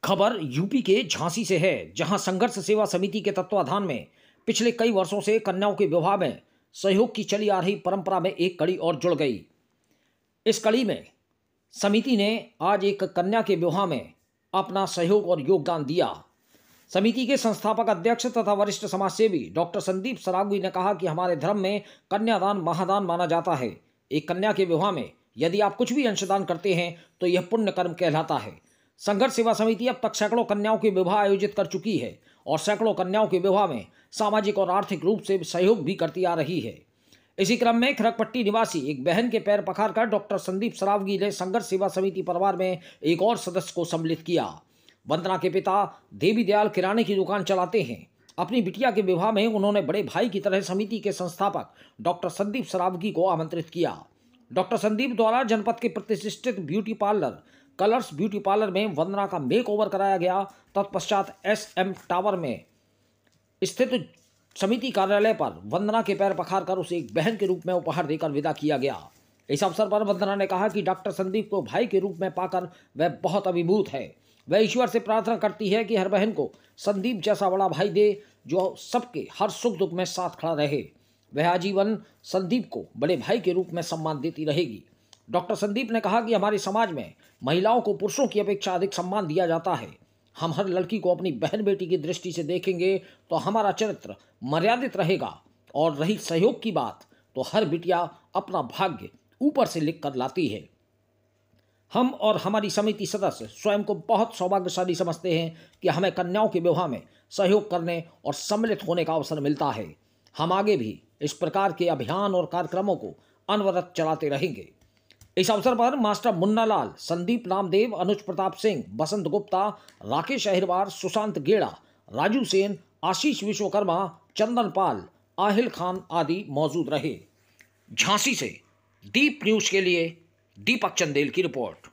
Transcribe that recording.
खबर यूपी के झांसी से है, जहां संघर्ष सेवा समिति के तत्वाधान में पिछले कई वर्षों से कन्याओं के विवाह में सहयोग की चली आ रही परंपरा में एक कड़ी और जुड़ गई। इस कड़ी में समिति ने आज एक कन्या के विवाह में अपना सहयोग और योगदान दिया। समिति के संस्थापक अध्यक्ष तथा वरिष्ठ समाजसेवी डॉक्टर संदीप सरावगी ने कहा कि हमारे धर्म में कन्यादान महादान माना जाता है। एक कन्या के विवाह में यदि आप कुछ भी अंशदान करते हैं तो यह पुण्य कर्म कहलाता है। संघर्ष सेवा समिति अब तक सैकड़ों कन्याओं के विवाह आयोजित कर चुकी है और सैकड़ों कन्याओं के विवाह में सामाजिक और आर्थिक रूप से सहयोग भी करती आ रही है। इसी क्रम में खरकपट्टी निवासी एक बहन के पैर पखारकर डॉक्टर संदीप सरावगी ने संघर्ष सेवा समिति परिवार में एक और सदस्य को सम्मिलित किया। वंदना के पिता देवी दयाल किराने की दुकान चलाते हैं। अपनी बिटिया के विवाह में उन्होंने बड़े भाई की तरह समिति के संस्थापक डॉक्टर संदीप सरावगी को आमंत्रित किया। डॉक्टर संदीप द्वारा जनपद के प्रतिष्ठित beauty parlour colours beauty parlour में वंदना का मेक ओवर कराया गया। तत्पश्चात SM टावर में स्थित समिति कार्यालय पर वंदना के पैर पखारकर उसे एक बहन के रूप में उपहार देकर विदा किया गया। इस अवसर पर वंदना ने कहा कि डॉक्टर संदीप को भाई के रूप में पाकर वह बहुत अभिभूत है। वह ईश्वर से प्रार्थना करती है कि हर बहन को संदीप जैसा बड़ा भाई दे जो सबके हर सुख दुख में साथ खड़ा रहे। वह आजीवन संदीप को बड़े भाई के रूप में सम्मान देती रहेगी। डॉक्टर संदीप ने कहा कि हमारे समाज में महिलाओं को पुरुषों की अपेक्षा अधिक सम्मान दिया जाता है। हम हर लड़की को अपनी बहन बेटी की दृष्टि से देखेंगे तो हमारा चरित्र मर्यादित रहेगा। और रही सहयोग की बात, तो हर बिटिया अपना भाग्य ऊपर से लिख कर लाती है। हम और हमारी समिति सदस्य स्वयं को बहुत सौभाग्यशाली समझते हैं कि हमें कन्याओं के विवाह में सहयोग करने और सम्मिलित होने का अवसर मिलता है। हम आगे भी इस प्रकार के अभियान और कार्यक्रमों को अनवरत चलाते रहेंगे। इस अवसर पर मास्टर मुन्ना लाल, संदीप नामदेव, अनुज प्रताप सिंह, बसंत गुप्ता, राकेश अहिरवार, सुशांत गेड़ा, राजू सेन, आशीष विश्वकर्मा, चंदन पाल, आहिल खान आदि मौजूद रहे। झांसी से दीप न्यूज के लिए दीपक चंदेल की रिपोर्ट।